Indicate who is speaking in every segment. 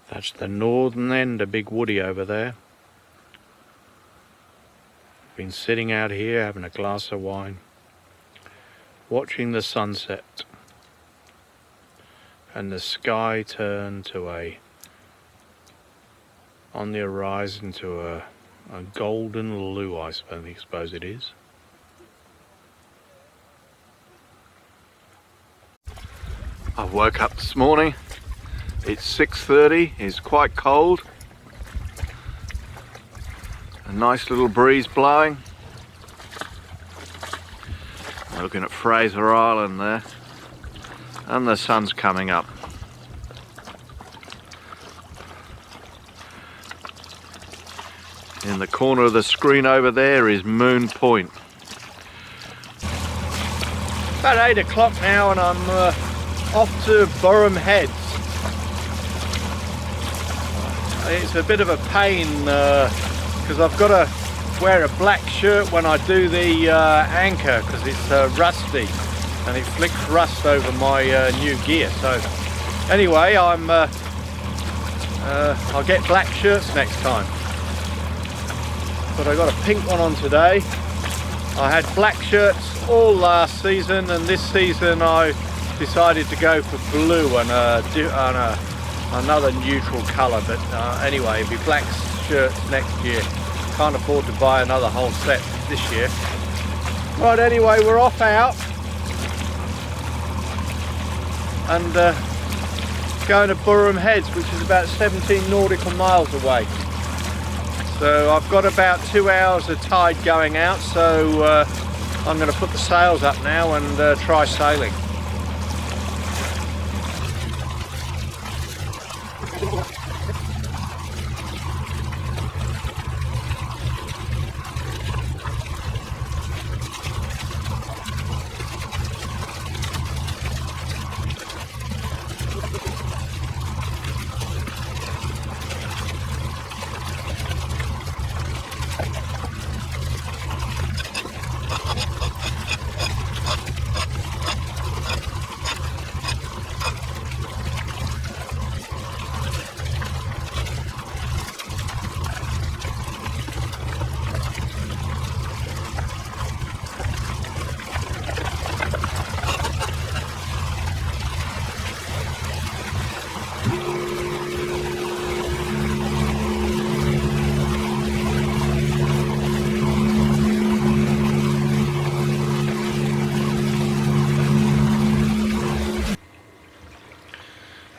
Speaker 1: That's the northern end of Big Woody over there. Been sitting out here having a glass of wine, watching the sunset, and the sky turn to on the horizon to a golden blue, I suppose it is. I woke up this morning. It's 6:30. It's quite cold. A nice little breeze blowing. Looking at Fraser Island there, and the sun's coming up. In the corner of the screen over there is Moon Point. About 8 o'clock now, and I'm off to Burrum Heads. It's a bit of a pain because I've got to wear a black shirt when I do the anchor because it's rusty and it flicks rust over my new gear. So anyway, I'll get black shirts next time. But I got a pink one on today. I had black shirts all last season, and this season I decided to go for blue and another neutral colour. But anyway, it'll be black shirts next year. Can't afford to buy another whole set this year. Right, anyway, we're off out and going to Burrum Heads, which is about 17 nautical miles away. So I've got about 2 hours of tide going out, so I'm going to put the sails up now and try sailing.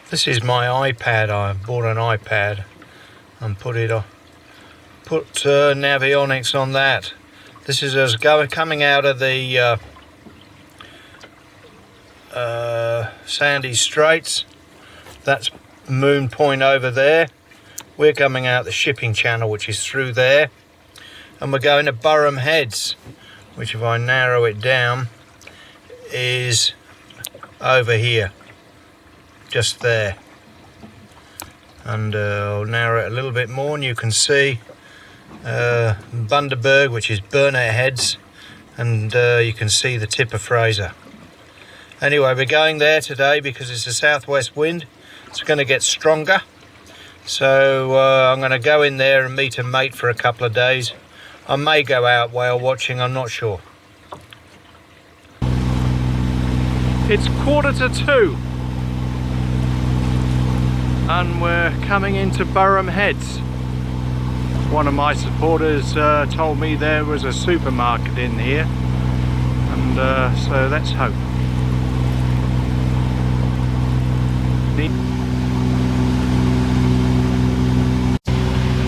Speaker 1: This is my iPad. I bought an iPad and put Navionics on that. This is us coming out of the Sandy Straits. That's Moon Point over there. We're coming out the shipping channel, which is through there, and we're going to Burrum Heads, which, if I narrow it down, is over here. Just there, and I'll narrow it a little bit more and you can see Bundaburg, which is Bernett Heads, and you can see the tip of Fraser. Anyway, we're going there today because it's a southwest wind. It's going to get stronger, so I'm going to go in there and meet a mate for a couple of days. I may go out whale watching, I'm not sure. It's 1:45 and we're coming into Burrum Heads. One of my supporters told me there was a supermarket in here, and so let's hope.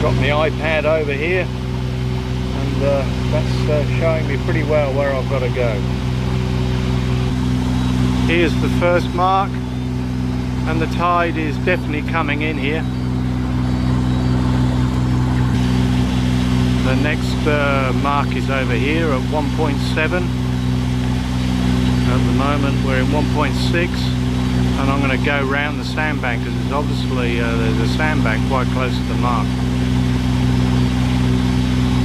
Speaker 1: Got my iPad over here, and that's showing me pretty well where I've got to go. Here's the first mark, and the tide is definitely coming in here. The next mark is over here at 1.7. At the moment we're in 1.6, and I'm going to go round the sandbank because there's obviously there's a sandbank quite close to the mark.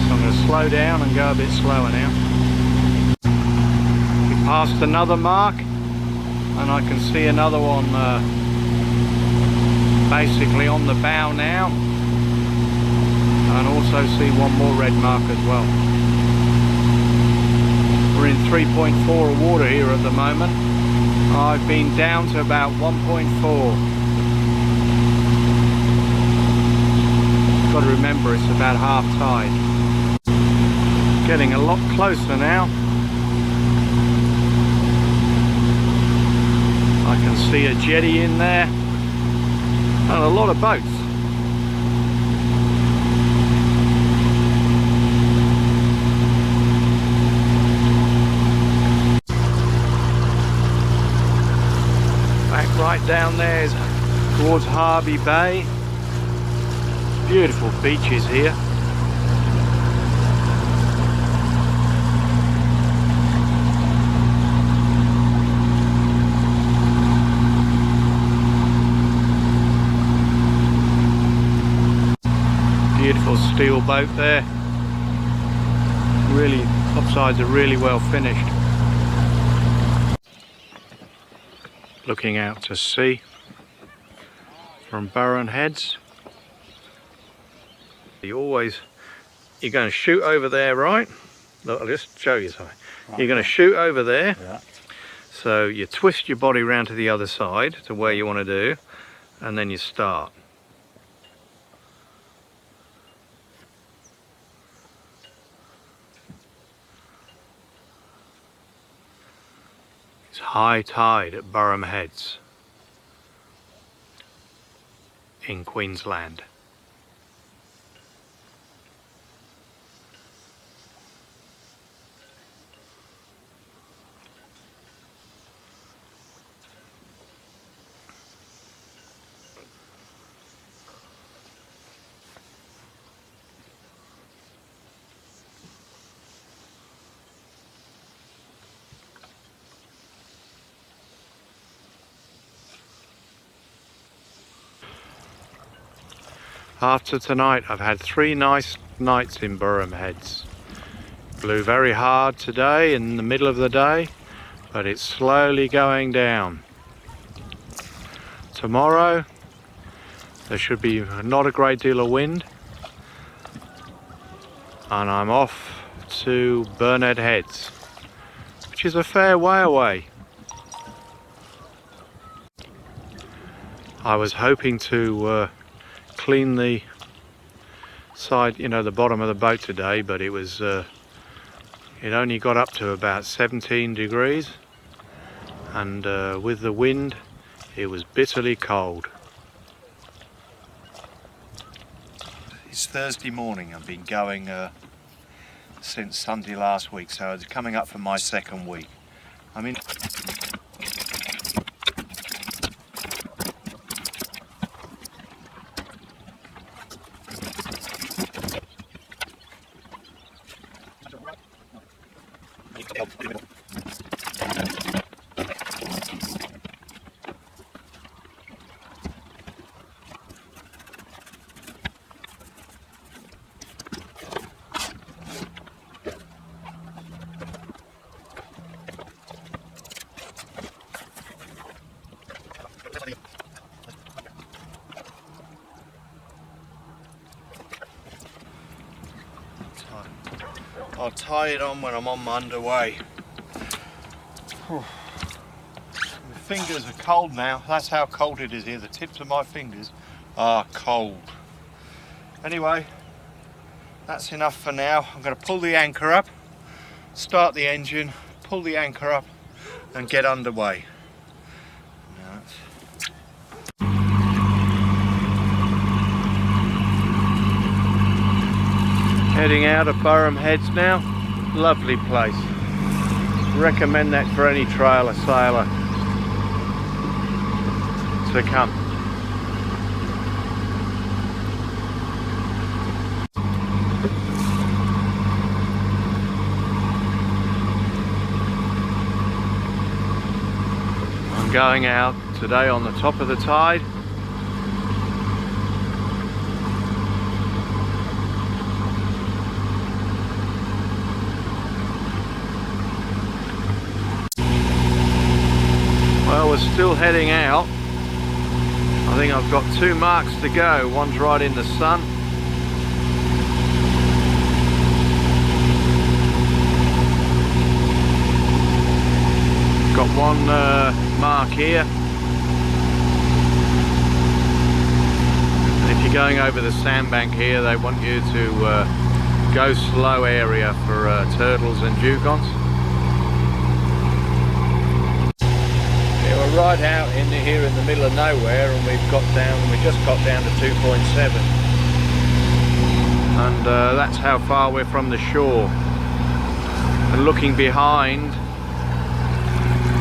Speaker 1: So I'm going to slow down and go a bit slower now. We passed another mark, and I can see another one basically on the bow now, and also see one more red mark as well. We're in 3.4 water here at the moment. I've been down to about 1.4. Got to remember it's about half tide. Getting a lot closer now. I can see a jetty in there and a lot of boats. Back right down there is towards Harvey Bay. Beautiful beaches here. Beautiful steel boat there. Really, topsides are really well finished. Looking out to sea from Burrum Heads. You're going to shoot over there, right? Look, I'll just show you something. Right. You're going to shoot over there. Yeah. So you twist your body around to the other side to where you want to do, and then you start. It's high tide at Burrum Heads in Queensland. After tonight, I've had 3 nice nights in Burrum Heads. Blew very hard today in the middle of the day, but it's slowly going down. Tomorrow, there should be not a great deal of wind, and I'm off to Bernett Heads, which is a fair way away. I was hoping to clean the side, the bottom of the boat today, but it was it only got up to about 17 degrees, and with the wind it was bitterly cold. It's Thursday morning. I've been going since Sunday last week, so it's coming up for my 2nd week. I'm in I'll tie it on when I'm on my underway. My fingers are cold now. That's how cold it is here. The tips of my fingers are cold. Anyway, that's enough for now. I'm going to pull the anchor up, start the engine, pull the anchor up and get underway. Heading out of Burrum Heads now. Lovely place. Recommend that for any trailer sailor to come. I'm going out today on the top of the tide. Well, we're still heading out. I think I've got 2 marks to go. One's right in the sun. Got one mark here. If you're going over the sandbank here, they want you to go slow area for turtles and dugongs. Yeah, we're right out in here in the middle of nowhere, and we just got down to 2.7, and that's how far we're from the shore. And looking behind,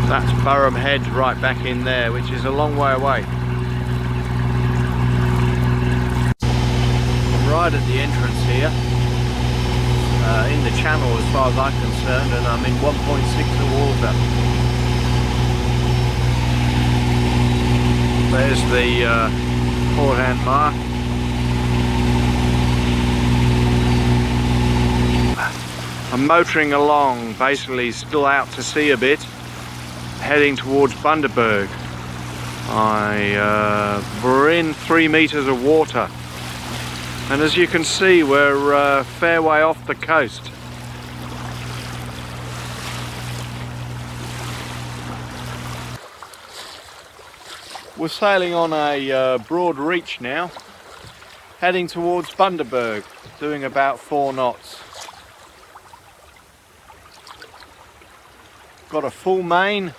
Speaker 1: that's Burrum Heads right back in there, which is a long way away. I'm right at the entrance here, in the channel as far as I'm concerned, and I'm in 1.6 of water. There's the forehand mark. I'm motoring along, basically still out to sea a bit, heading towards Bundaburg. We're in 3 meters of water, and as you can see, we're a fair way off the coast. We're sailing on a broad reach now, heading towards Bundaburg, doing about 4 knots. Got a full main.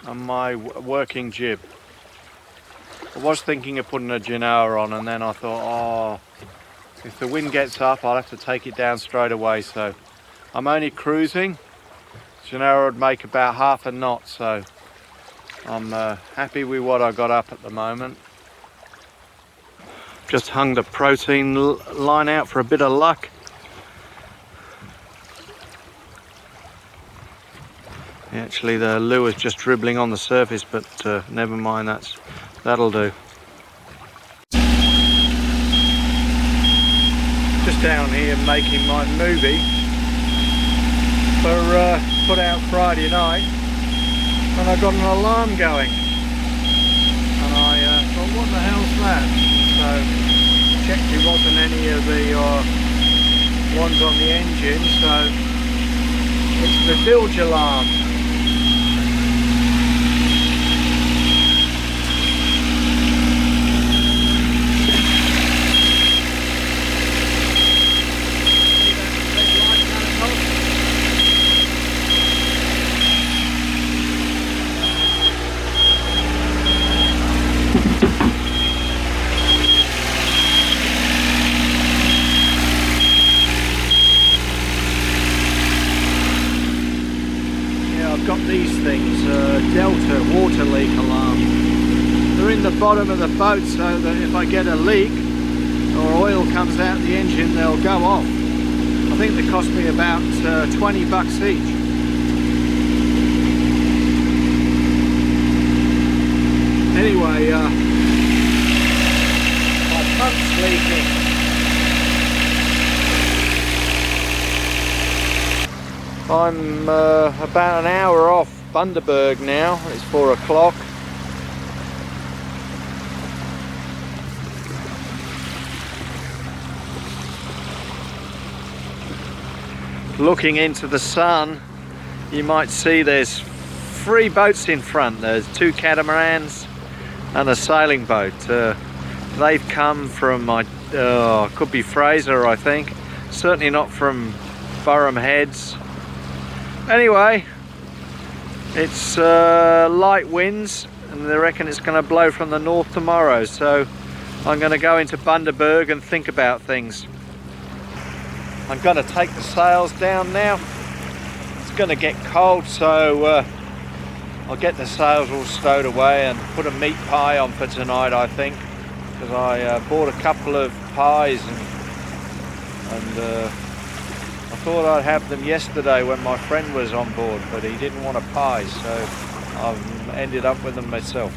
Speaker 1: And my working jib. I was thinking of putting a Genoa on, and then I thought, oh, if the wind gets up, I'll have to take it down straight away. So I'm only cruising. Genoa would make about half a knot, so I'm happy with what I got up at the moment. Just hung the protein line out for a bit of luck. Actually, the lure's just dribbling on the surface, but never mind, that'll do. Just down here making my movie for put out Friday night, and I got an alarm going, and I thought, what the hell's that? So checked it wasn't any of the ones on the engine, so it's the bilge alarm. I've got these things, Delta water leak alarm. They're in the bottom of the boat, so that if I get a leak or oil comes out of the engine, they'll go off. I think they cost me about 20 bucks each. Anyway, my pump's leaking. I'm about an hour off Bundaburg now. It's 4 o'clock. Looking into the sun, you might see there's 3 boats in front. There's 2 catamarans and a sailing boat. They've come from, could be Fraser, I think. Certainly not from Burrum Heads. Anyway, it's light winds, and they reckon it's going to blow from the north tomorrow, so I'm going to go into Bundaburg and think about things. I'm going to take the sails down now. It's going to get cold, so I'll get the sails all stowed away and put a meat pie on for tonight, I think, because I bought a couple of pies, and I thought I'd have them yesterday when my friend was on board, but he didn't want a pie, so I've ended up with them myself.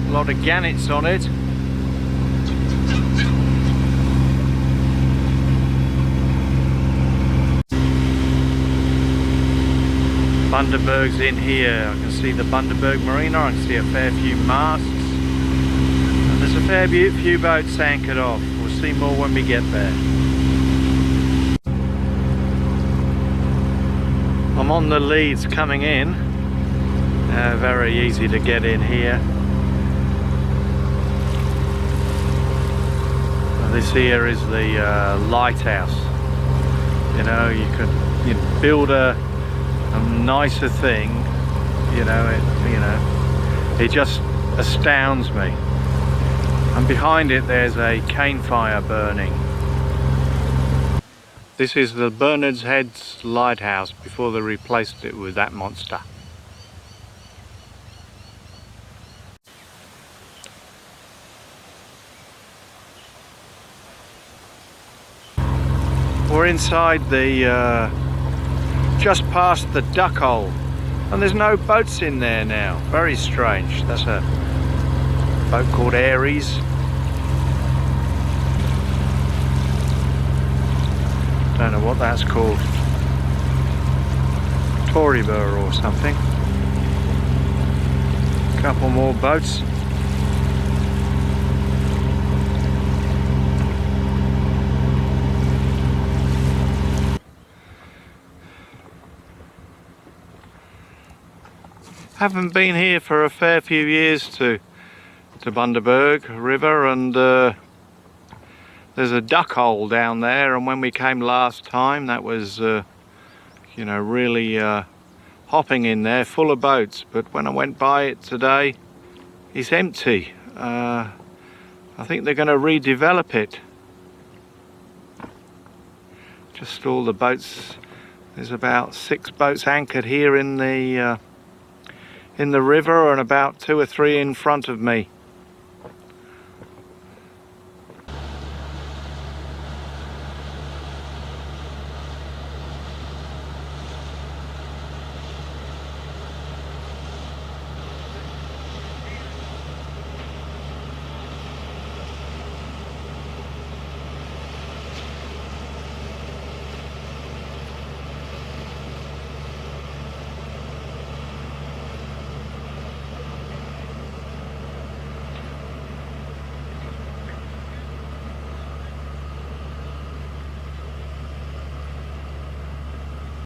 Speaker 1: A lot of gannets on it. Bundaburg's in here. I can see the Bundaburg Marina, I can see a fair few masts, and there's a fair few boats anchored off. We'll see more when we get there. I'm on the leads coming in. Very easy to get in here. This here is the lighthouse. You know, you build a nicer thing. It just astounds me. And behind it there's a cane fire burning. This is the Bernett Heads lighthouse before they replaced it with that monster. We're inside the, just past the duck hole, and there's no boats in there now. Very strange. That's a boat called Aries. Don't know what that's called. Torybur or something. Couple more boats. Haven't been here for a fair few years to Bundaburg River, and there's a duck hole down there, and when we came last time that was really hopping in there, full of boats. But when I went by it today, it's empty. I think they're going to redevelop it. Just all the boats. There's about 6 boats anchored here in the river, and about 2 or 3 in front of me.